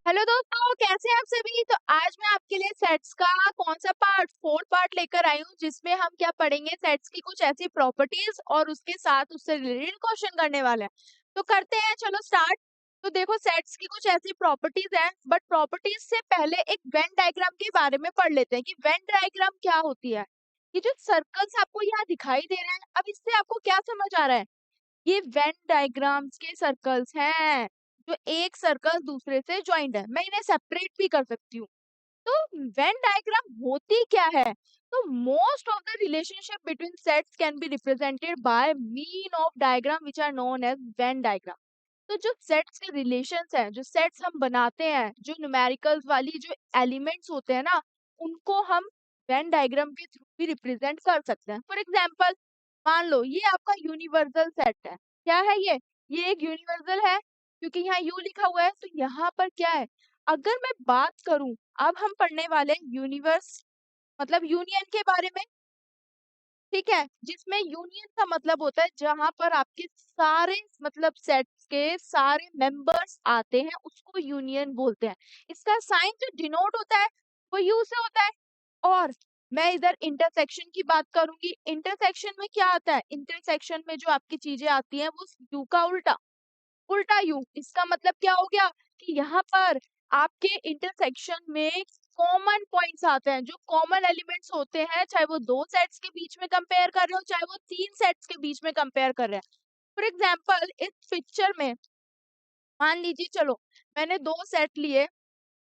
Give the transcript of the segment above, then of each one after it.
Hello दोस्तों, कैसे हैं आप सभी। तो आज मैं आपके लिए सेट्स का कौन सा पार्ट फोर्थ पार्ट लेकर आई हूँ, जिसमें हम क्या पढ़ेंगे, सेट्स की कुछ ऐसी प्रॉपर्टीज और उसके साथ उससे रिलेटेड क्वेश्चन करने वाले हैं। तो करते हैं, चलो स्टार्ट। तो देखो, सेट्स की कुछ ऐसी प्रॉपर्टीज हैं, बट प्रॉपर्टीज से पहले एक वेन डायग्राम के बारे में पढ़ लेते हैं कि वेन डायग्राम क्या होती है। ये जो सर्कल्स आपको यहाँ दिखाई दे रहे हैं, अब इससे आपको क्या समझ आ रहा है। ये वेन डायग्राम्स के सर्कल्स हैं, जो एक सर्कल दूसरे से ज्वाइंट है। मैं इन्हें सेपरेट भी कर सकती हूँ। तो वेन डायग्राम होती क्या है। तो most of the relationship between sets can be represented by mean of diagram which are known as Venn diagram. तो जो सेट्स के रिलेशंस हैं, जो सेट्स हम बनाते हैं, जो न्यूमेरिकल्स वाली जो एलिमेंट्स होते हैं ना, उनको हम वेन डायग्राम के थ्रू भी रिप्रेजेंट कर सकते हैं। फॉर एग्जाम्पल, मान लो ये आपका यूनिवर्सल सेट है। क्या है ये एक यूनिवर्सल है, क्योंकि यहाँ यू लिखा हुआ है। तो यहाँ पर क्या है, अगर मैं बात करूं, अब हम पढ़ने वाले यूनिवर्स मतलब यूनियन के बारे में। ठीक है, जिसमें यूनियन का मतलब होता है जहां पर आपके सारे मतलब सेट्स के सारे मेंबर्स आते हैं, उसको यूनियन बोलते हैं। इसका साइन जो डिनोट होता है वो यू से होता है। और मैं इधर इंटरसेक्शन की बात करूंगी। इंटरसेक्शन में क्या आता है, इंटरसेक्शन में जो आपकी चीजें आती हैं वो यू का उल्टा, उल्टा यू। इसका मतलब क्या हो गया कि यहाँ पर आपके इंटरसेक्शन में कॉमन पॉइंट्स आते हैं। जो कॉमन एलिमेंट्स होते हैं, चाहे वो दो सेट्स के बीच में कंपेयर कर रहे हो, चाहे वो तीन सेट्स के बीच में कंपेयर कर रहे हैं। फॉर एग्जाम्पल, इस पिक्चर में मान लीजिए, चलो मैंने दो सेट लिए,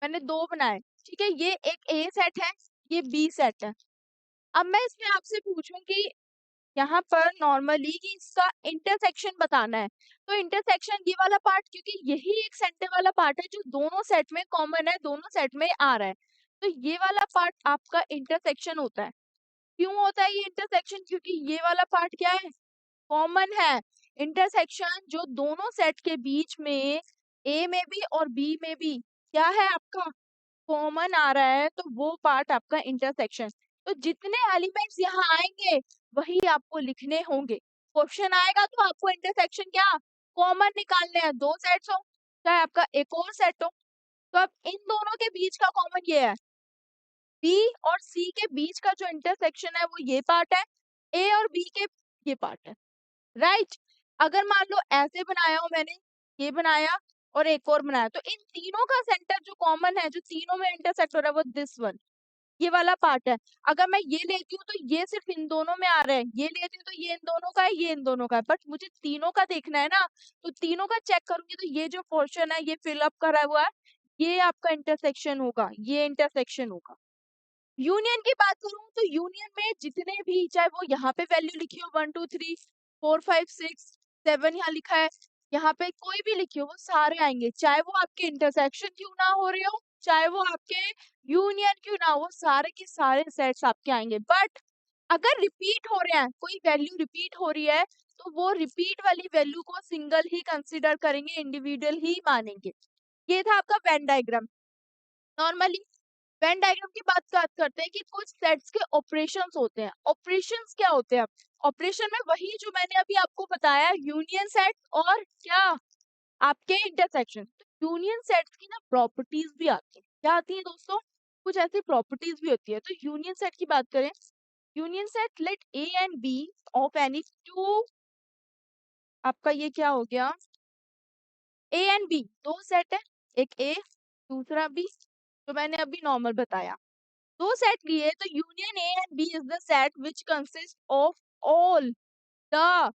मैंने दो बनाए। ठीक है, ये एक ए सेट है, ये बी सेट है। अब मैं इसमें आपसे पूछूं कि यहाँ पर नॉर्मली कि इसका इंटरसेक्शन बताना है। तो इंटरसेक्शन ये वाला पार्ट, क्योंकि यही एक सेंटर वाला पार्ट है जो दोनों सेट में कॉमन है, दोनों सेट में आ रहा है। तो ये वाला पार्ट आपका इंटरसेक्शन होता है। क्यों होता है ये इंटरसेक्शन, क्योंकि ये वाला पार्ट क्या है, कॉमन है। इंटरसेक्शन जो दोनों सेट के बीच में ए में भी और बी में भी क्या है आपका, कॉमन आ रहा है, तो वो पार्ट आपका इंटरसेक्शन। तो जितने एलिमेंट्स यहाँ आएंगे वही आपको लिखने होंगे। क्वेश्चन आएगा तो आपको इंटरसेक्शन क्या, कॉमन निकालने हैं। दो सेट्स हो, चाहे आपका एक और सेट हो, तो अब इन दोनों के बीच का कॉमन ये है। बी और सी के बीच का जो इंटरसेक्शन है वो ये पार्ट है, ए और बी के ये पार्ट है। राइट। अगर मान लो ऐसे बनाया हो मैंने, ये बनाया और एक और बनाया, तो इन तीनों का सेंटर जो कॉमन है, जो तीनों में इंटरसेक्ट हो रहा है, वो दिस वन, ये वाला पार्ट है। अगर मैं ये लेती हूँ तो ये सिर्फ इन दोनों में आ रहा है, ये लेती हूँ तो ये इन दोनों का है, ये इन दोनों का है, बट मुझे तीनों का देखना है ना। तो तीनों का चेक करूंगी तो ये जो पोर्शन है ये फिलअप करा हुआ है, ये आपका इंटरसेक्शन होगा, ये इंटरसेक्शन होगा। यूनियन की बात करूं तो यूनियन में जितने भी, चाहे वो यहाँ पे वैल्यू लिखी हो 1 2 3 4 5 6 7 यहाँ लिखा है, यहाँ पे कोई भी लिखी हो, वो सारे आएंगे। चाहे वो आपके इंटरसेक्शन क्यों ना हो रहे हो, चाहे वो आपके यूनियन क्यों ना हो, वो सारे के सारे सेट्स आपके आएंगे। बट अगर रिपीट हो रहे हैं, कोई वैल्यू रिपीट हो रही है, तो वो रिपीट वाली वैल्यू को सिंगल ही कंसिडर करेंगे, इंडिविजुअल ही मानेंगे। ये था आपका Venn diagram. Normally Venn diagram की बात करते हैं कि कुछ सेट्स के ऑपरेशंस होते हैं। ऑपरेशंस क्या होते हैं, ऑपरेशन में वही जो मैंने अभी आपको बताया, यूनियन सेट और क्या, आपके इंटरसेक्शन। तो यूनियन सेट्स की ना प्रॉपर्टीज भी आती है। क्या आती है दोस्तों, कुछ ऐसी प्रॉपर्टीज भी होती है। तो यूनियन सेट की बात करें, union set let A and B of any two, आपका ये क्या हो गया, ए एंड बी दो सेट है, एक ए दूसरा बी, जो मैंने अभी नॉर्मल बताया। दो सेट लिए तो union A and B is the set which consist of all the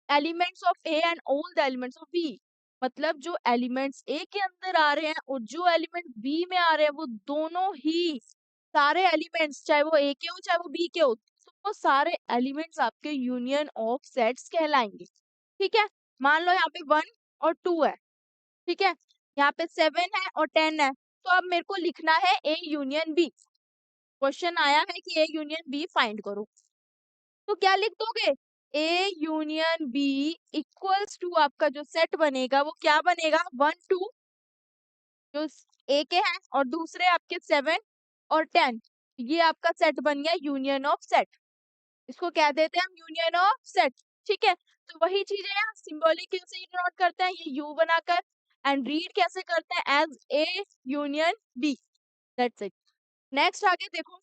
elements of A and all the elements of B. मतलब जो एलिमेंट्स ए के अंदर आ रहे हैं और जो एलिमेंट बी में आ रहे हैं, वो दोनों ही सारे एलिमेंट्स, चाहे वो ए के हो चाहे वो बी के हो, तो वो सारे एलिमेंट्स आपके यूनियन ऑफ सेट्स कहलाएंगे। ठीक है, मान लो यहाँ पे 1 और 2 है। ठीक है, यहाँ पे 7 है और 10 है। तो अब मेरे को लिखना है ए यूनियन बी। क्वेश्चन आया है कि ए यूनियन बी फाइंड करो, तो क्या लिख दोगे, A union B equals to, आपका जो सेट बनेगा वो क्या बनेगा, 1 2 जो ए के हैं और दूसरे आपके 7 और 10, ये आपका सेट बन गया यूनियन ऑफ सेट। इसको क्या देते हैं हम, यूनियन ऑफ सेट। ठीक है, तो वही चीज है यहाँ, सिंबॉलिक से नोट करते हैं ये यू बनाकर। एंड रीड कैसे करते हैं, as A union B, that's it. Next आगे देखो,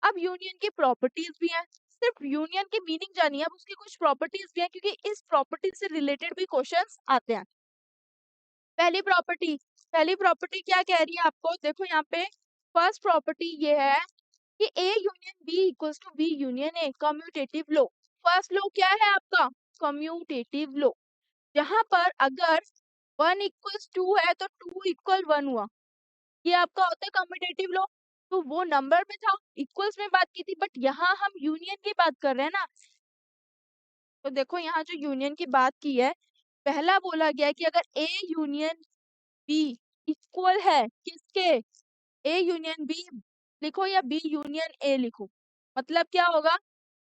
अब यूनियन की प्रॉपर्टीज भी हैं, सिर्फ यूनियन की मीनिंग जानिए, अब उसकी कुछ प्रॉपर्टीज भी हैं, क्योंकि इस प्रॉपर्टी से रिलेटेड भी क्वेश्चंस आते हैं। पहली प्रॉपर्टी क्या कह रही है आपको, देखो यहाँ पे फर्स्ट प्रॉपर्टी ये है कि A union B equals to B union A, commutative law. First law क्या है आपका, कम्यूटेटिव लो, जहां पर अगर 1 = 2 है तो 2 = 1 हुआ, ये आपका होता है कम्यूटेटिव लो। तो वो नंबर में था, इक्वल्स में बात की थी, बट यहाँ हम यूनियन की बात कर रहे हैं ना। तो देखो यहाँ जो यूनियन की बात की है, पहला बोला गया है कि अगर ए यूनियन बी इक्वल है किसके, ए यूनियन बी लिखो या बी यूनियन ए लिखो, मतलब क्या होगा,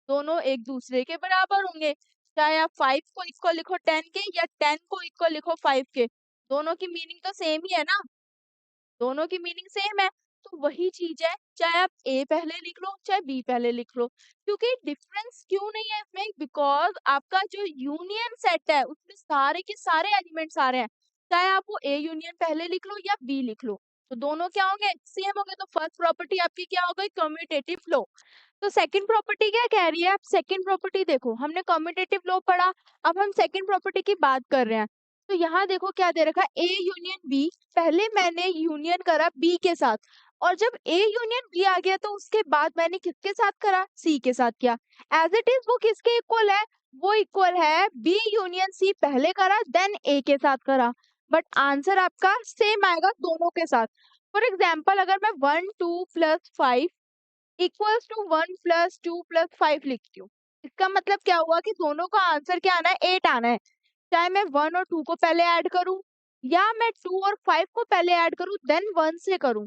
दोनों एक दूसरे के बराबर होंगे। चाहे आप 5 को इक्वल लिखो 10 के, या 10 को इक्वल लिखो 5 के, दोनों की मीनिंग तो सेम ही है ना, दोनों की मीनिंग सेम है। तो वही चीज है, चाहे आप ए पहले लिख लो चाहे बी पहले लिख लो, क्योंकि डिफरेंस क्यों नहीं है इसमें, बिकॉज आपका जो यूनियन सेट है उसमें सारे के सारे एलिमेंट्स आ रहे हैं, चाहे आप वो ए यूनियन पहले लिख लो या बी लिख लो, तो दोनों क्या होंगे, सेम होंगे। तो फर्स्ट प्रॉपर्टी आपकी क्या हो गई, कम्यूटेटिव लो। तो सेकंड प्रॉपर्टी क्या कह रही है, आप सेकंड प्रॉपर्टी देखो, हमने कम्यूटेटिव लो पढ़ा, अब हम सेकंड प्रॉपर्टी की बात कर रहे हैं। तो यहाँ देखो क्या दे रखा है, ए यूनियन बी, पहले मैंने यूनियन करा बी के साथ, और जब ए यूनियन बी आ गया तो उसके बाद मैंने किसके साथ करा, सी के साथ किया। एज इट इज वो किसके इक्वल है, वो इक्वल है बी यूनियन सी, पहले करा देन ए के साथ करा, बट आंसर आपका सेम आएगा दोनों के साथ। फॉर एग्जाम्पल अगर मैं 1 2 + 5 इक्वल्स टू 1 + 2 + 5 लिखती हूँ, इसका मतलब क्या हुआ कि दोनों का आंसर क्या आना है, 8 आना है। चाहे मैं 1 और 2 को पहले ऐड करूं, या मैं 2 और 5 को पहले ऐड करूं देन 1 से करूं,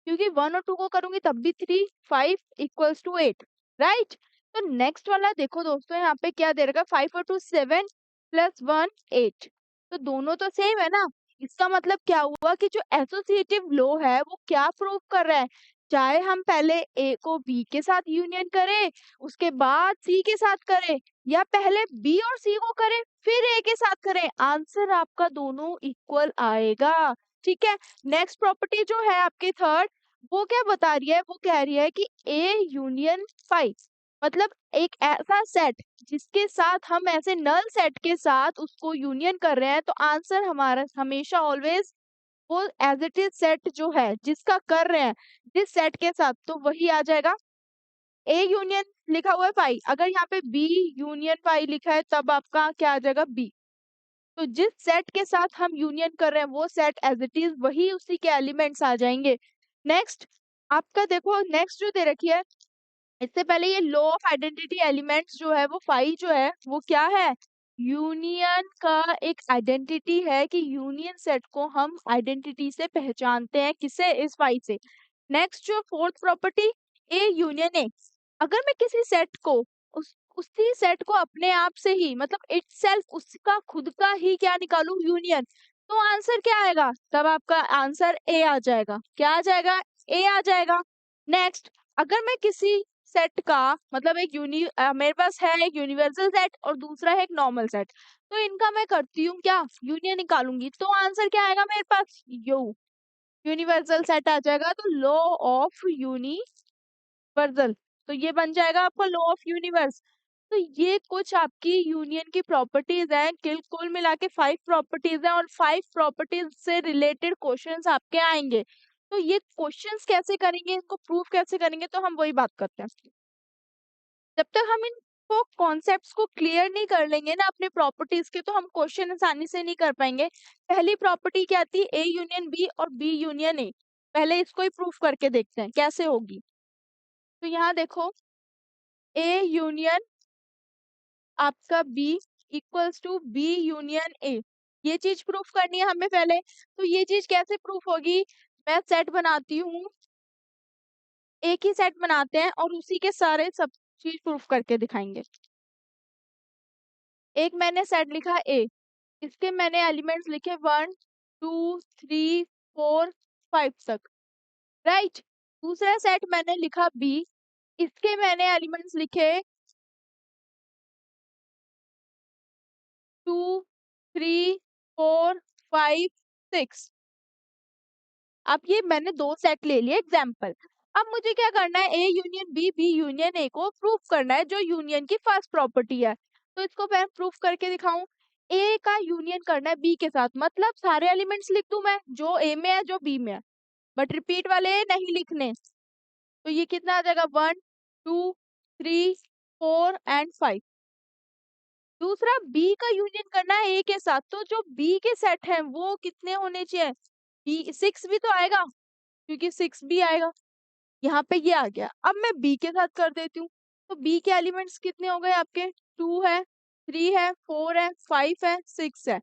क्योंकि 1 और 2 को करूंगी तब भी 3 5 = 8, राइट। तो नेक्स्ट वाला देखो दोस्तों, यहाँ पे क्या दे रखा है, 5 और 2 7 + 1 8, तो दोनों तो सेम है ना। इसका मतलब क्या हुआ कि जो एसोसिएटिव लो है वो क्या प्रूव कर रहा है, चाहे हम पहले ए को बी के साथ यूनियन करें उसके बाद सी के साथ करें, या पहले बी और सी को करें फिर ए के साथ करें, आंसर आपका दोनों इक्वल आएगा। ठीक है। नेक्स्ट प्रॉपर्टी जो है आपके थर्ड, वो क्या बता रही है, वो कह रही है कि ए यूनियन 5, मतलब एक ऐसा सेट जिसके साथ हम ऐसे नल सेट के साथ उसको यूनियन कर रहे हैं, तो आंसर हमारा हमेशा ऑलवेज वो एज इट इज सेट जो है जिसका कर रहे हैं जिस सेट के साथ, तो वही आ जाएगा। ए यूनियन लिखा हुआ है 5, अगर यहाँ पे बी यूनियन 5 लिखा है तब आपका क्या आ जाएगा, बी। तो जिस सेट के साथ हम यूनियन कर रहे हैं वो सेट एज इट इज वही उसी के एलिमेंट्स आ जाएंगे। नेक्स्ट आपका देखो, नेक्स्ट जो दे रखी है, इससे पहले ये लो ऑफ आइडेंटिटी एलिमेंट्स जो है वो 5 जो है वो क्या है, यूनियन का एक आइडेंटिटी है, कि यूनियन सेट को हम आइडेंटिटी से पहचानते हैं, किसे, इस 5 से। नेक्स्ट जो fourth property, A union A, अगर मैं किसी सेट को उसी सेट को अपने आप से ही, मतलब इटसेल्फ उसका खुद का ही क्या निकालूं, यूनियन, तो आंसर क्या आएगा, तब आपका आंसर ए आ जाएगा। क्या आ जाएगा, ए आ जाएगा। नेक्स्ट, अगर मैं किसी सेट का, मतलब एक मेरे पास है एक यूनिवर्सल सेट और दूसरा है एक नॉर्मल सेट, तो इनका मैं करती हूँ क्या, यूनियन निकालूंगी, तो आंसर क्या आएगा मेरे पास, यूनिवर्सल सेट आ जाएगा। तो लॉ ऑफ यूनिवर्सल, तो ये बन जाएगा आपका लॉ ऑफ यूनिवर्स। तो ये कुछ आपकी यूनियन की प्रॉपर्टीज हैं, कुल मिला के 5 प्रॉपर्टीज हैं, और 5 प्रॉपर्टीज से रिलेटेड क्वेश्चंस आपके आएंगे। तो ये क्वेश्चंस कैसे करेंगे, इनको प्रूव कैसे करेंगे, तो हम वही बात करते हैं। जब तक हम इनको कॉन्सेप्ट्स को क्लियर नहीं कर लेंगे ना अपने प्रॉपर्टीज के, तो हम क्वेश्चन आसानी से नहीं कर पाएंगे। पहली प्रॉपर्टी क्या थी, ए यूनियन बी और बी यूनियन ए, पहले इसको ही प्रूफ करके देखते हैं कैसे होगी। तो यहाँ देखो, ए यूनियन आपका B equals to B union A, ये चीज प्रूफ करनी है हमें पहले। तो ये चीज कैसे प्रूफ होगी, मैं सेट बनाती हूँ, एक ही सेट बनाते हैं और उसी के सारे सब चीज प्रूफ करके दिखाएंगे। एक मैंने सेट लिखा ए, इसके मैंने एलिमेंट्स लिखे 1 2 3 4 5 तक, राइट। दूसरा सेट मैंने लिखा बी, इसके मैंने एलिमेंट्स लिखे 2 3 4 5 6। अब ये मैंने 2 सेट ले लिए एग्जाम्पल। अब मुझे क्या करना है, A union B union A को प्रूफ करना है, जो यूनियन की फर्स्ट प्रॉपर्टी है। तो इसको मैं प्रूफ करके दिखाऊं। ए का यूनियन करना है बी के साथ, मतलब सारे एलिमेंट्स लिख दूं मैं, जो ए में है जो बी में है, बट रिपीट वाले नहीं लिखने। तो ये कितना आ जाएगा, 1 2 3 4 एंड 5। दूसरा बी का यूनियन करना है ए के साथ, तो जो बी के सेट है वो कितने होने चाहिए, बी 6 भी तो आएगा, क्योंकि 6 भी आएगा। यहाँ पे ये आ गया। अब मैं बी के साथ कर देती हूँ। तो बी के एलिमेंट्स कितने हो गए आपके, 2 है, 3 है, 4 है, 5 है, 6 है।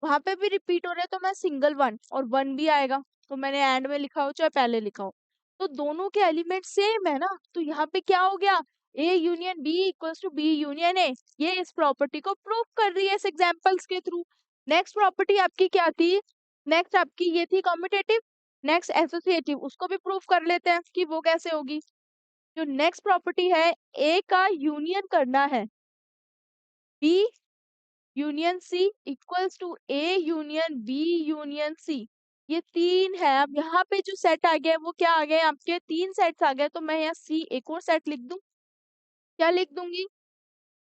वहां पे भी रिपीट हो रहे हैं, तो मैं सिंगल 1 और 1 भी आएगा। तो मैंने एंड में लिखा हो चाहे पहले लिखा हो, तो दोनों के एलिमेंट सेम है ना। तो यहाँ पे क्या हो गया, A union B equals to B union A. ये इस प्रॉपर्टी को प्रूव कर रही है इस एग्जांपल्स के थ्रू। नेक्स्ट प्रॉपर्टी आपकी क्या थी, नेक्स्ट आपकी ये थी कॉम्पिटेटिव। नेक्स्ट एसोसिएटिव, उसको भी प्रूव कर लेते हैं कि वो कैसे होगी। जो नेक्स्ट प्रॉपर्टी है, ए का यूनियन करना है B union C equals to A union B union C. ये 3 है। अब यहाँ पे जो सेट आ गया है वो क्या आ गया, आपके 3 सेट्स आ गए। तो मैं यहाँ सी एक और सेट लिख दूं। क्या लिख दूंगी,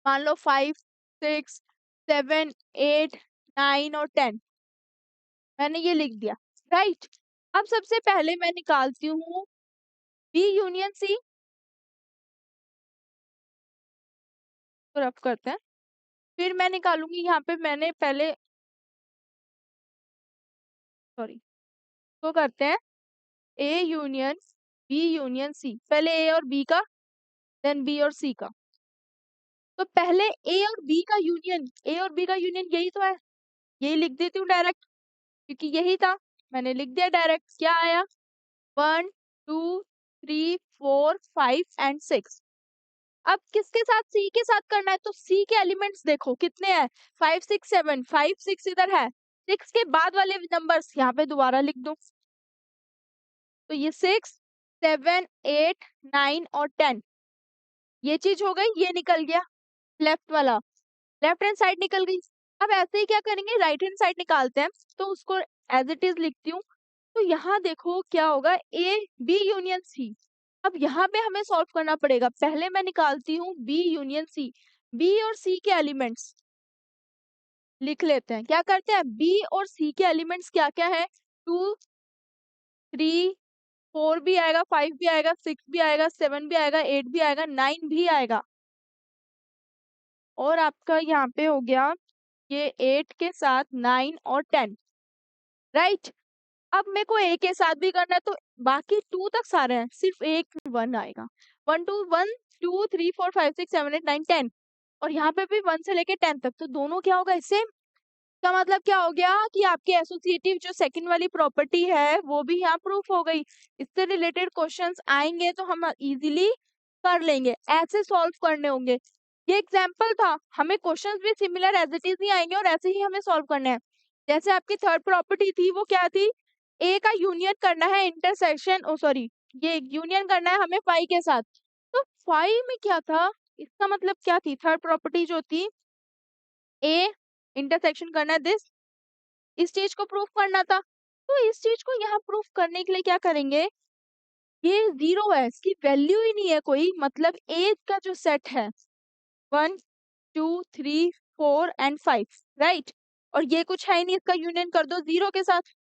मान लो 5 6 7 8 9 और 10, मैंने ये लिख दिया, राइट। अब सबसे पहले मैं निकालती हूँ बी यूनियन सी, तो रफ करते हैं। फिर मैं निकालूंगी, यहाँ पे मैंने पहले, सॉरी, तो करते हैं A union B union C, पहले ए और बी का, देन बी और सी का। तो पहले ए और बी का यूनियन, ए और बी का यूनियन यही तो है, यही लिख देती हूँ डायरेक्ट, क्योंकि यही था। मैंने लिख दिया डायरेक्ट। क्या आया, 1 2 3 4 5 एंड 6। अब किसके साथ, सी के साथ करना है। तो सी के एलिमेंट्स देखो कितने हैं, 5 6 7, 5 6 इधर है, 6 के बाद वाले नंबर्स यहाँ पे दोबारा लिख दो। तो ये 6 7 8 9 और 10, ये चीज हो गई, ये निकल गया लेफ्ट वाला, लेफ्ट हैंड साइड निकल गई। अब ऐसे ही क्या करेंगे, राइट हैंड साइड निकालते हैं। तो उसको एज इट इज लिखती हूँ। तो यहाँ देखो क्या होगा, ए बी यूनियन सी। अब यहाँ पे हमें सॉल्व करना पड़ेगा। पहले मैं निकालती हूँ बी यूनियन सी, बी और सी के एलिमेंट्स लिख लेते हैं। क्या करते हैं, बी और सी के एलिमेंट्स क्या क्या है, 2 3 4 भी आएगा, 5 भी आएगा, 6 भी आएगा, 7 भी आएगा, 8 भी आएगा, 9 भी आएगा। और आपका यहाँ पे हो गया ये 8 के साथ 9 और 10, राइट। अब मेरे को ए के साथ भी करना है, तो बाकी 2 तक सारे हैं, सिर्फ एक 1 आएगा। 1 2 1 2 3 4 5 6 7 8 9 10, और यहाँ पे भी 1 से लेके 10 तक। तो दोनों क्या होगा, इससे का मतलब क्या हो गया कि आपके एसोसिएटिव जो सेकंड वाली प्रॉपर्टी है वो भी यहाँ प्रूफ हो गई। इससे रिलेटेड क्वेश्चंस आएंगे तो हम इजीली कर लेंगे, ऐसे सॉल्व करने होंगे। ये एग्जाम्पल था, हमें क्वेश्चंस भी सिमिलर एज इट इज ही आएंगे और ऐसे ही हमें सॉल्व करना है। जैसे आपकी थर्ड प्रॉपर्टी थी, वो क्या थी, ए का यूनियन करना है इंटरसेक्शन, ओ सॉरी, ये यूनियन करना है हमें फाई के साथ। तो फाई में क्या था, इसका मतलब क्या थी, थर्ड प्रॉपर्टी जो थी, ए इंटरसेक्शन करना है दिस, इस चीज को प्रूफ करना था। तो इस चीज को यहाँ प्रूफ करने के लिए क्या करेंगे, ये 0 है, इसकी वैल्यू ही नहीं है कोई, मतलब ए का जो सेट है 1 2 3 4 एंड 5, राइट। और ये कुछ है ही नहीं, इसका यूनियन कर दो 0 के साथ।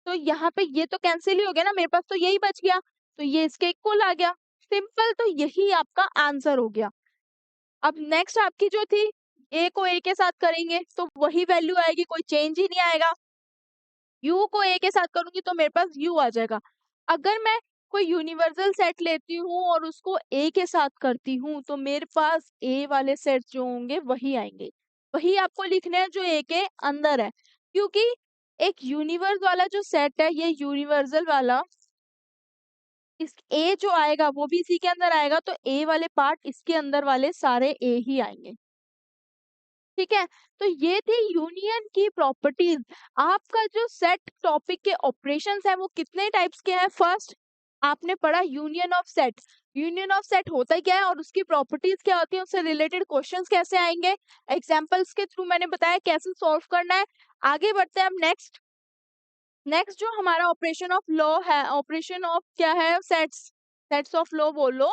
तो यहाँ पे ये तो कैंसिल ही हो गया ना, मेरे पास तो यही बच गया, तो ये इसके इक्वल आ गया। सिंपल, तो यही आपका आंसर हो गया। अब नेक्स्ट आपकी जो थी, ए को ए के साथ करेंगे तो वही वैल्यू आएगी, कोई चेंज ही नहीं आएगा। यू को ए के साथ करूंगी तो मेरे पास यू आ जाएगा। अगर मैं कोई यूनिवर्सल सेट लेती हूँ और उसको ए के साथ करती हूँ तो मेरे पास ए वाले सेट जो होंगे वही आएंगे, वही आपको लिखने हैं जो ए के अंदर है। क्योंकि एक यूनिवर्स वाला जो सेट है, ये यूनिवर्सल वाला, इस ए जो आएगा वो भी इसी के अंदर आएगा, तो ए वाले पार्ट इसके अंदर वाले सारे ए ही आएंगे, ठीक है। तो ये थी यूनियन की प्रॉपर्टीज। आपका जो सेट टॉपिक के ऑपरेशंस है वो कितने टाइप्स के हैं, फर्स्ट आपने पढ़ा union of set, union of set होता क्या है और उसकी प्रॉपर्टीज क्या होती है, उससे रिलेटेड क्वेश्चंस कैसे आएंगे, एग्जांपल्स के थ्रू मैंने बताया कैसे सॉल्व करना है। आगे बढ़ते हैं हम नेक्स्ट। नेक्स्ट जो हमारा ऑपरेशन ऑफ लॉ है, ऑपरेशन ऑफ क्या है, सेट्स, सेट्स ऑफ लॉ बोल लो।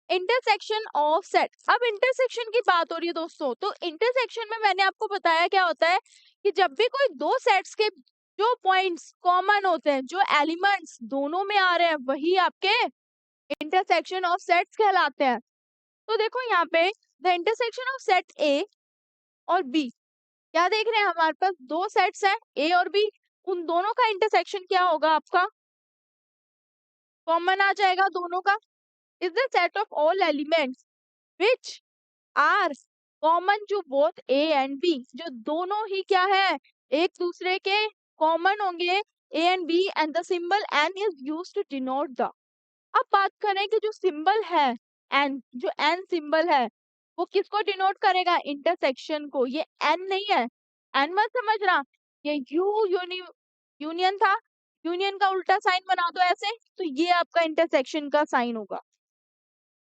इंटरसेक्शन ऑफ सेट, अब इंटरसेक्शन की बात हो रही है दोस्तों, तो इंटरसेक्शन में मैंने आपको बताया क्या होता है कि जब भी कोई दो सेट्स के जो पॉइंट्स कॉमन होते हैं, जो एलिमेंट्स दोनों में आ रहे हैं, वही आपके इंटरसेक्शन ऑफ सेट्स कहलाते हैं। तो देखो यहाँ पे द इंटरसेक्शन ऑफ सेट ए और बी, क्या देख रहे हैं, हमारे पास दो सेट्स हैं ए और बी, उन दोनों का इंटरसेक्शन क्या होगा, आपका कॉमन आ जाएगा दोनों का। Is the set of all elements which are common to both A and B, जो दोनों ही क्या है, एक दूसरे के कॉमन होंगे, A and B, and the symbol N is used to denote the. अब बात करें कि जो सिंबल है एन, जो एन सिंबल है, वो किसको डिनोट करेगा, इंटरसेक्शन को। ये एन नहीं है, एन मत समझना, ये यूनियन था, यूनियन का उल्टा साइन बना दो ऐसे, तो ये आपका इंटरसेक्शन का साइन होगा,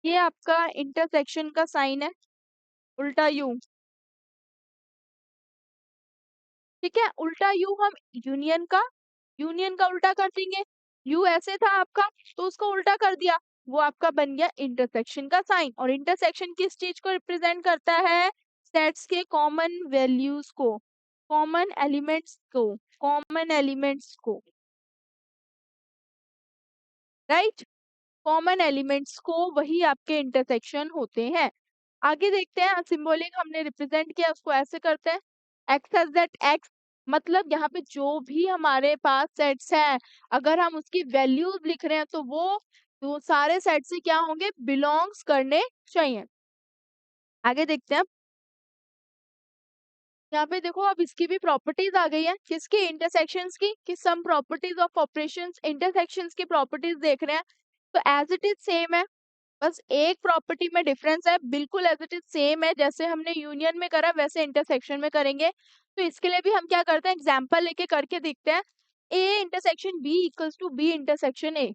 ये आपका इंटरसेक्शन का साइन है, उल्टा यू। ठीक है, उल्टा यू हम यूनियन का उल्टा कर देंगे, यू ऐसे था आपका तो उसको उल्टा कर दिया, वो आपका बन गया इंटरसेक्शन का साइन। और इंटरसेक्शन किस चीज को रिप्रेजेंट करता है, सेट्स के कॉमन वैल्यूज को, कॉमन एलिमेंट्स को, कॉमन एलिमेंट्स को, राइट, कॉमन एलिमेंट्स को, वही आपके इंटरसेक्शन होते हैं। आगे देखते हैं, सिंबॉलिक हमने रिप्रेजेंट किया उसको ऐसे करते हैं, एक्स एज दैट एक्स, मतलब यहाँ पे जो भी हमारे पास सेट्स हैं, अगर हम उसकी वैल्यूज लिख रहे हैं तो वो सारे सेट से क्या होंगे, बिलोंग्स करने चाहिए। आगे देखते हैं, यहाँ पे देखो अब इसकी भी प्रॉपर्टीज आ गई है, किसकी, इंटरसेक्शंस की, कि some properties of operations, intersections की प्रॉपर्टीज देख रहे हैं। तो एज इट इज सेम है, बस एक प्रॉपर्टी में डिफरेंस है, बिल्कुल एज इट इज सेम है, जैसे हमने यूनियन में करा वैसे इंटरसेक्शन में करेंगे। तो इसके लिए भी हम क्या करते हैं, एग्जांपल लेके करके देखते हैं। A intersection B equals to B intersection A,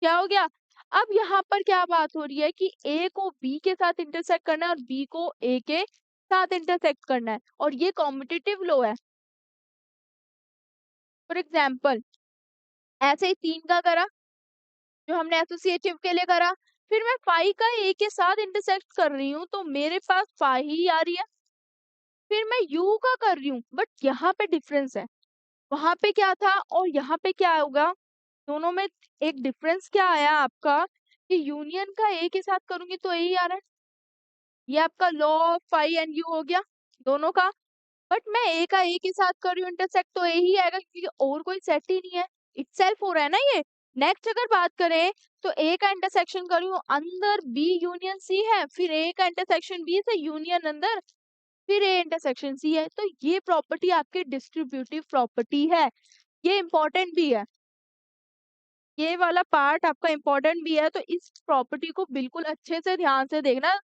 क्या हो गया। अब यहाँ पर क्या बात हो रही है कि ए को बी के साथ इंटरसेक्ट करना है और बी को ए के साथ इंटरसेक्ट करना है, और ये कॉम्पिटिटिव लॉ है। फॉर एग्जाम्पल ऐसे ही 3 का करा, जो हमने एसोसिएटिव के लिए करा, फिर मैं फाइव का ए के साथ इंटरसेक्ट कर रही हूँ तो मेरे पास फाइव ही आ रही है। फिर मैं यू का कर रही हूँ, बट यहाँ पे डिफरेंस है, वहां पे क्या था और यहाँ पे क्या होगा, दोनों में एक डिफरेंस क्या आया आपका, कि यूनियन का ए के साथ करूंगी तो ए ही आ रहा है, ये आपका law of five and you हो गया दोनों का। बट मैं ए का ए के साथ कर रही हूँ इंटरसेक्ट तो ए ही आएगा, क्योंकि और कोई सेट ही नहीं है, इटसेल्फ हो रहा है ना ये। नेक्स्ट अगर बात करें तो ए का इंटरसेक्शन कर रही हूँ, अंदर बी यूनियन सी है, फिर ए का इंटरसेक्शन बी से यूनियन अंदर, फिर ए इंटरसेक्शन सी है, तो ये प्रॉपर्टी आपकी डिस्ट्रीब्यूटिव प्रॉपर्टी है, ये इंपॉर्टेंट भी है, ये वाला पार्ट आपका इंपॉर्टेंट भी है। तो इस प्रॉपर्टी को बिल्कुल अच्छे से ध्यान से देखना,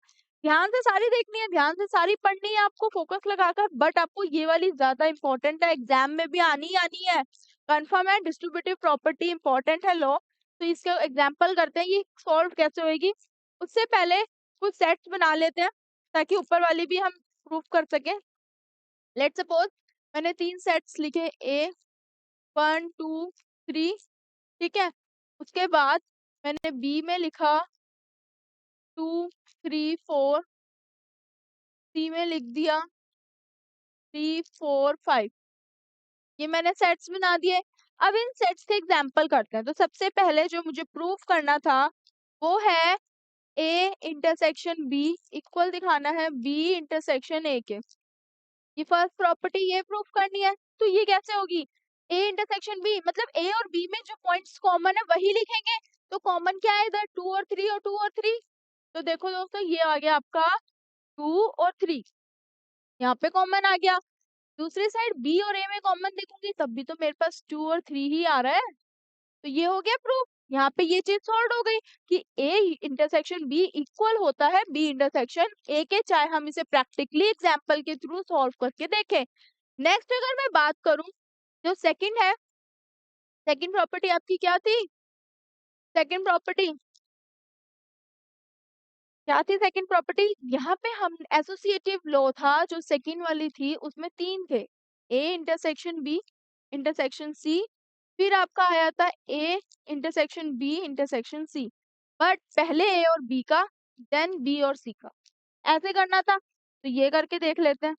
ध्यान से सारी देखनी है, ध्यान से सारी पढ़नी है आपको फोकस लगाकर, बट आपको ये वाली ज्यादा इंपॉर्टेंट है, एग्जाम में भी आनी ही आनी है, कंफर्म है, डिस्ट्रीब्यूटिव प्रॉपर्टी इंपॉर्टेंट है लॉ। तो इसका एग्जाम्पल करते हैं, ये सॉल्व कैसे होएगी। उससे पहले कुछ सेट्स बना लेते हैं ताकि ऊपर वाली भी हम प्रूफ कर सके। लेट सपोज मैंने 3 सेट्स लिखे, ए 1 2 3, ठीक है। उसके बाद मैंने बी में लिखा 2 3 4, सी में लिख दिया 3 4 5, ये मैंने सेट्स बना दिए। अब इन सेट्स के एग्जांपल करते हैं। तो सबसे पहले जो मुझे प्रूफ करना था वो है ए इंटरसेक्शन बी इक्वल दिखाना है बी इंटरसेक्शन ए के, ये फर्स्ट प्रॉपर्टी ये प्रूफ करनी है। तो ये कैसे होगी, ए इंटरसेक्शन बी मतलब ए और बी में जो पॉइंट्स कॉमन है वही लिखेंगे। तो कॉमन क्या है इधर, 2 और 3 और 2 और 3। तो देखो दोस्तों ये आ गया आपका 2 और 3, यहाँ पे कॉमन आ गया। दूसरी साइड बी और ए में कॉमन देखूंगी तब भी तो मेरे पास 2 और 3 ही आ रहा है, तो ये हो गया प्रूफ। यहाँ पे ये चीज सॉल्व हो गई कि ए इंटरसेक्शन बी इक्वल होता है बी इंटरसेक्शन ए के, चाहे हम इसे प्रैक्टिकली एग्जाम्पल के थ्रू सॉल्व करके देखें। नेक्स्ट अगर मैं बात करूं, जो सेकंड है, सेकंड प्रॉपर्टी आपकी क्या थी, सेकंड प्रॉपर्टी क्या थी सेकंड प्रॉपर्टी? यहाँ पे हम एसोसिएटिव लॉ था जो सेकंड वाली थी, उसमें 3 थे। A intersection B intersection C, फिर आपका आया था A intersection B intersection C. But पहले ए और बी का, देन बी और सी का, ऐसे करना था। तो ये करके देख लेते हैं।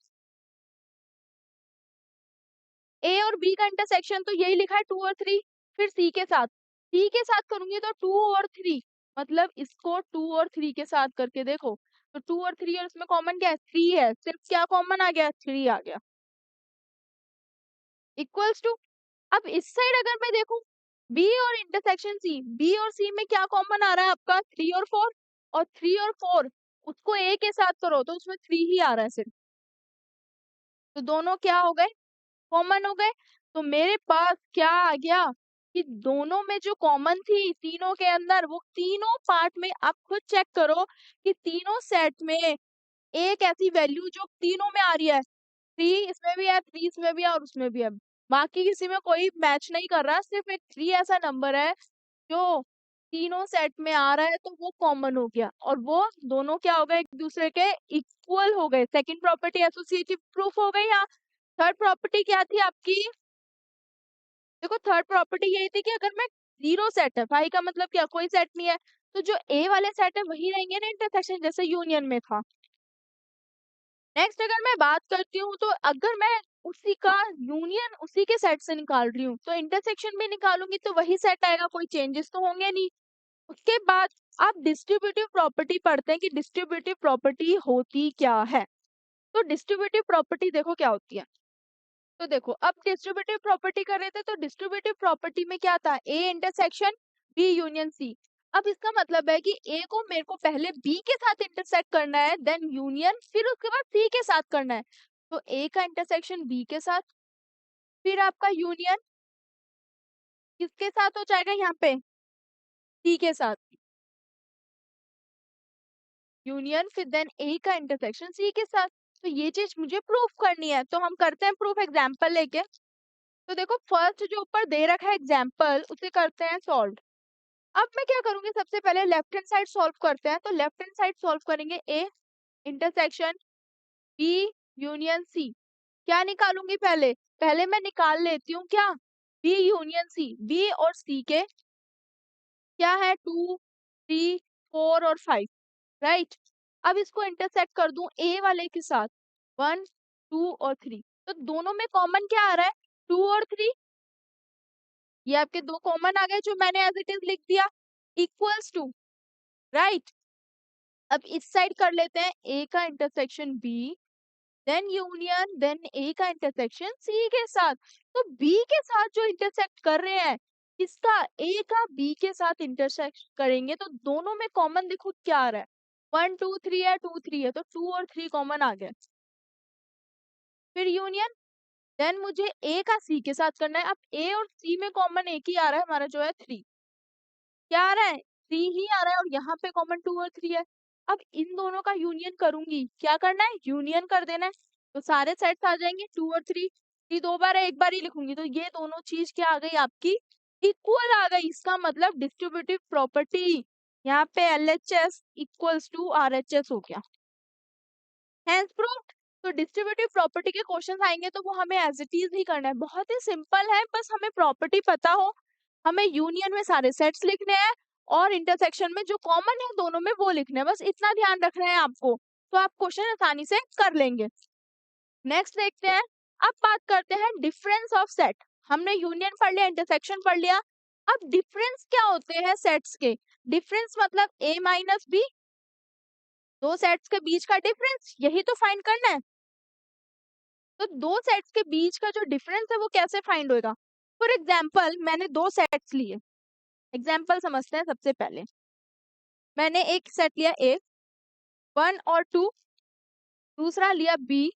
ए और बी का इंटरसेक्शन तो यही लिखा है 2 और 3। फिर सी के साथ करूंगी तो 2 और 3, मतलब इसको 2 और 3 के साथ करके देखो। तो 2 और 3 और इसमें कॉमन क्या है? 3 है। सिर्फ क्या कॉमन आ गया? 3 आ गया। इक्वल्स टू, अब इस साइड अगर मैं देखूं, बी और इंटरसेक्शन सी, बी और सी में क्या कॉमन आ रहा है आपका? 3 और 4। और 3 और 4 उसको ए के साथ करो तो उसमें 3 ही आ रहा है सिर्फ। तो दोनों क्या हो गए? कॉमन हो गए। तो मेरे पास क्या आ गया कि दोनों में जो कॉमन थी तीनों के अंदर, वो तीनों पार्ट में आप खुद चेक करो कि तीनों सेट में एक ऐसी वैल्यू जो तीनों में आ रही है, 3 इसमें भी है, 3 इसमें भी है और उसमें भी है। बाकी किसी में कोई मैच नहीं कर रहा, सिर्फ एक 3 ऐसा नंबर है जो तीनों सेट में आ रहा है, तो वो कॉमन हो गया और वो दोनों क्या हो गए? एक दूसरे के इक्वल हो गए। सेकंड प्रॉपर्टी एसोसिएटिव प्रूफ हो गई। या थर्ड प्रॉपर्टी क्या थी आपकी? देखो थर्ड प्रॉपर्टी यही थी कि अगर मैं जीरो सेट है, फाई का मतलब क्या? कोई सेट नहीं है, तो जो ए वाले सेट है वही रहेंगे ना इंटरसेक्शन, जैसे यूनियन में था। नेक्स्ट अगर मैं बात करती हूँ, तो अगर मैं उसी का यूनियन उसी के सेट से निकाल रही हूँ तो इंटरसेक्शन भी निकालूंगी तो वही सेट आएगा, कोई चेंजेस तो होंगे नहीं। उसके बाद आप डिस्ट्रीब्यूटिव प्रॉपर्टी पढ़ते हैं कि डिस्ट्रीब्यूटिव प्रॉपर्टी होती क्या है। तो डिस्ट्रीब्यूटिव प्रॉपर्टी देखो क्या होती है। तो देखो अब डिस्ट्रीब्यूटिव प्रॉपर्टी कर रहे थे, तो डिस्ट्रीब्यूटिव प्रॉपर्टी में क्या था? A intersection B union C. अब इसका मतलब है कि ए को मेरे को पहले बी के साथ इंटरसेक्ट करना है, देन यूनियन, फिर उसके बाद सी के साथ करना है। तो ए का इंटरसेक्शन बी के साथ, फिर आपका यूनियन किसके साथ हो जाएगा? यहाँ पे सी के साथ यूनियन, फिर देन ए का इंटरसेक्शन सी के साथ। तो ये चीज मुझे प्रूफ करनी है, तो हम करते हैं प्रूफ एग्जाम्पल लेके। तो देखो फर्स्ट जो ऊपर दे रखा है एग्जाम्पल, उसे करते हैं सॉल्व। अब मैं क्या करूंगी? सबसे पहले लेफ्ट हैंड साइड सॉल्व करते हैं। तो लेफ्ट हैंड साइड सॉल्व करेंगे, A intersection B union C. क्या निकालूंगी? पहले पहले मैं निकाल लेती हूँ क्या? बी यूनियन सी। बी और सी के क्या है? 2 3 4 और 5, राइट। अब इसको इंटरसेक्ट कर दूं ए वाले के साथ, 1 2 और 3। तो दोनों में कॉमन क्या आ रहा है? 2 और 3। ये आपके दो कॉमन आ गए जो मैंने एज इट इज लिख दिया, इक्वल्स टू, राइट। अब इस साइड कर लेते हैं, ए का intersection B, then union, then A का इंटरसेक्शन सी के साथ। तो बी के साथ जो इंटरसेक्ट कर रहे हैं, किसका? ए का बी के साथ इंटरसेक्ट करेंगे तो दोनों में कॉमन देखो क्या आ रहा है? 1 2 3 है, 2 3 है, तो 2 और 3 कॉमन आ गए। फिर यूनियन, देन मुझे ए का सी के साथ करना है। अब ए और सी में कॉमन एक ही आ रहा है हमारा, जो है 3। क्या आ रहा है? 3 ही आ रहा है, और यहाँ पे कॉमन 2 और 3 है। अब इन दोनों का यूनियन करूंगी। क्या करना है? यूनियन कर देना है। तो सारे सेट्स आ जाएंगे 2 और 3। 3 दो बार है, एक बार ही लिखूंगी, तो ये दोनों चीज क्या आ गई आपकी? इक्वल आ गई। इसका मतलब डिस्ट्रीब्यूटिव प्रॉपर्टी यहाँ पे LHS इक्वल्स टू RHS हो गया। Hence proved. तो डिस्ट्रीब्यूटिव प्रॉपर्टी के क्वेश्चन आएंगे तो वो हमें एज इट इज ही करना है, बहुत ही सिंपल है, बस हमें प्रॉपर्टी पता हो। हमें यूनियन में सारे सेट्स लिखने हैं और इंटरसेक्शन में जो कॉमन है दोनों में वो लिखने हैं, बस इतना ध्यान रखना है आपको, तो आप क्वेश्चन आसानी से कर लेंगे। नेक्स्ट देखते हैं। अब बात करते हैं डिफरेंस ऑफ सेट। हमने यूनियन पढ़ लिया, इंटरसेक्शन पढ़ लिया। अब डिफरेंस क्या होते हैं सेट्स के? डिफरेंस मतलब ए माइनस बी, दो सेट्स के बीच का डिफरेंस, यही तो फाइंड करना है। तो दो सेट्स के बीच का जो डिफरेंस है वो कैसे फाइंड होएगा? फॉर एग्जाम्पल मैंने दो सेट्स लिए, एग्जाम्पल समझते हैं। सबसे पहले मैंने एक सेट लिया ए 1 और 2, दूसरा लिया बी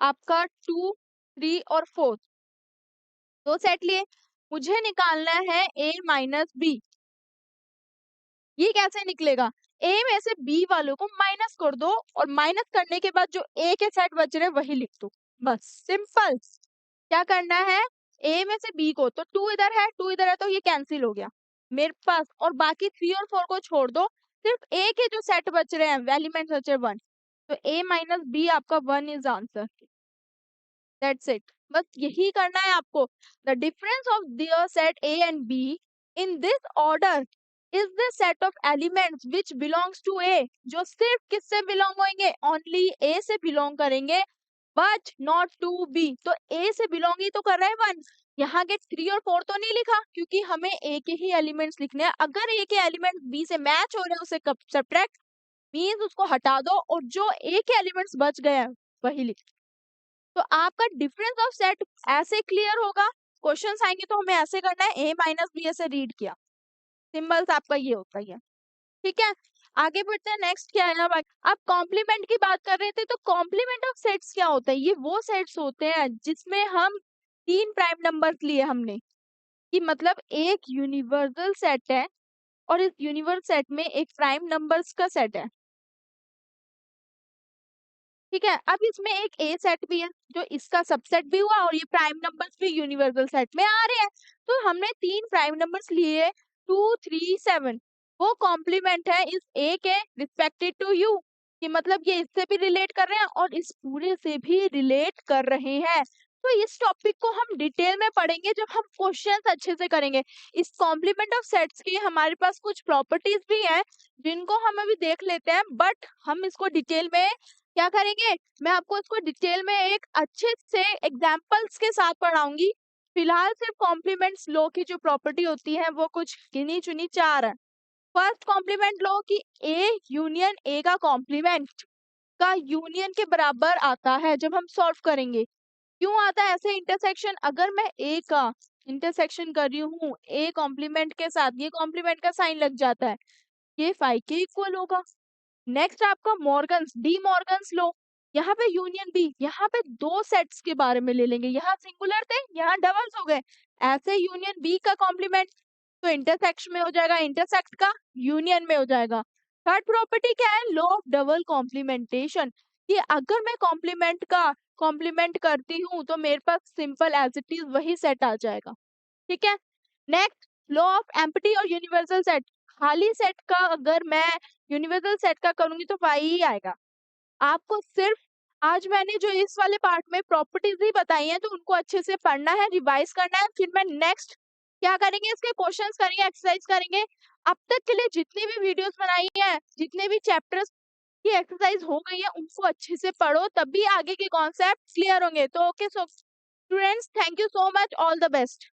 आपका 2 3 और 4। दो सेट लिए, मुझे निकालना है ए माइनस बी। ये कैसे निकलेगा? ए में से बी वालों को माइनस कर दो और माइनस करने के बाद जो ए के सेट बच रहे वही लिख दो, बस सिंपल। क्या करना है? ए में से बी को, तो 2 इधर है 2 इधर है, तो ये कैंसिल हो गया मेरे पास, और बाकी 3 और 4 को छोड़ दो। सिर्फ एक ही जो सेट बच रहे हैं एलिमेंट्स बच रहे 1, तो A माइनस बी आपका 1 इज आंसर। दैट्स इट, बस यही करना है आपको। The difference of the set A and B in this order is the set of elements which belongs to A, जो सिर्फ किससे बिलोंग होंगे, ओनली A से बिलोंग करेंगे, बट नॉट टू बी। तो A से बिलोंग ही तो कर रहे हैं 1, यहाँ के 3 और 4 तो नहीं लिखा, क्योंकि हमें A के ही एलिमेंट्स लिखने हैं। अगर A के एलिमेंट्स B से मैच हो रहे हैं उसे सब्ट्रैक्ट मींस उसको हटा दो, और जो A के एलिमेंट्स बच गए हैं वही लिख। तो आपका डिफरेंस ऑफ सेट ऐसे क्लियर होगा। क्वेश्चंस आएंगे तो हमें ऐसे करना है, A माइनस बी ऐसे रीड किया, सिंबल्स आपका ये होता ही है। ठीक है, आगे बढ़ते हैं। नेक्स्ट क्या है, अब कॉम्प्लीमेंट की बात कर रहे थे, तो कॉम्प्लीमेंट ऑफ सेट्स क्या होता है, ये वो सेट्स होते हैं जिसमें हम 3 प्राइम नंबर्स लिए हमने, कि मतलब एक यूनिवर्सल सेट है और इस यूनिवर्सल सेट में एक प्राइम नंबर्स का सेट है। ठीक है, अब इसमें एक ए सेट भी है जो इसका सबसेट भी हुआ, और ये प्राइम नंबर्स भी यूनिवर्सल सेट में आ रहे हैं। तो हमने 3 प्राइम नंबर्स लिए 2 3 7, वो कॉम्प्लीमेंट है इस ए के रिस्पेक्टेड टू यू, कि मतलब ये इससे भी रिलेट कर रहे हैं और इस पूरे से भी रिलेट कर रहे हैं। तो इस टॉपिक को हम डिटेल में पढ़ेंगे जब हम क्वेश्चंस अच्छे से करेंगे। इस कॉम्प्लीमेंट ऑफ सेट्स की हमारे पास कुछ प्रॉपर्टीज भी हैं जिनको हम अभी देख लेते हैं, बट हम इसको डिटेल में क्या करेंगे, मैं आपको इसको डिटेल में एक अच्छे से एग्जांपल्स के साथ पढ़ाऊंगी। फिलहाल सिर्फ कॉम्प्लीमेंट्स लॉ की जो प्रॉपर्टी होती है वो कुछ गिनी चुनी 4 है। फर्स्ट कॉम्प्लीमेंट लॉ की ए यूनियन ए का कॉम्प्लीमेंट का यूनियन के बराबर आता है जब हम सॉल्व करेंगे। क्यों आता है ऐसे इंटरसेक्शन, अगर मैं ए का इंटरसेक्शन कर रही हूँ ए कॉम्प्लीमेंट के साथ, ये कॉम्प्लीमेंट का साइन लग जाता है, ये फाई के इक्वल होगा। नेक्स्ट आपका मॉर्गन्स डी मॉर्गन्स लो, यहाँ पे यूनियन बी, यहाँ पे दो सेट्स के बारे में ले लेंगे, यहाँ सिंगुलर थे यहाँ डबल्स हो गए, ऐसे यूनियन बी का कॉम्प्लीमेंट तो इंटरसेक्शन में हो जाएगा, इंटरसेक्ट का यूनियन में हो जाएगा। थर्ड प्रॉपर्टी क्या है, लॉ ऑफ डबल कॉम्प्लीमेंटेशन, कि अगर मैं कॉम्प्लीमेंट का कॉम्प्लीमेंट करती हूँ तो मेरे पास सिंपल एज इट इज वही सेट आ जाएगा। ठीक है, नेक्स्ट लॉ ऑफ एम्प्टी और यूनिवर्सल सेट, खाली सेट का अगर मैं यूनिवर्सल सेट का करूंगी तो फाई ही आएगा। आपको सिर्फ आज मैंने जो इस वाले पार्ट में प्रॉपर्टीज ही बताई हैं तो उनको अच्छे से पढ़ना है, रिवाइज करना है, फिर मैं नेक्स्ट क्या करेंगे, इसके क्वेश्चंस करेंगे, एक्सरसाइज करेंगे। अब तक के लिए जितनी भी वीडियोस बनाई हैं, जितने भी चैप्टर्स की एक्सरसाइज हो गई है, उनको अच्छे से पढ़ो, तभी आगे के कॉन्सेप्ट क्लियर होंगे। तो okay so students, thank you so much, all the best.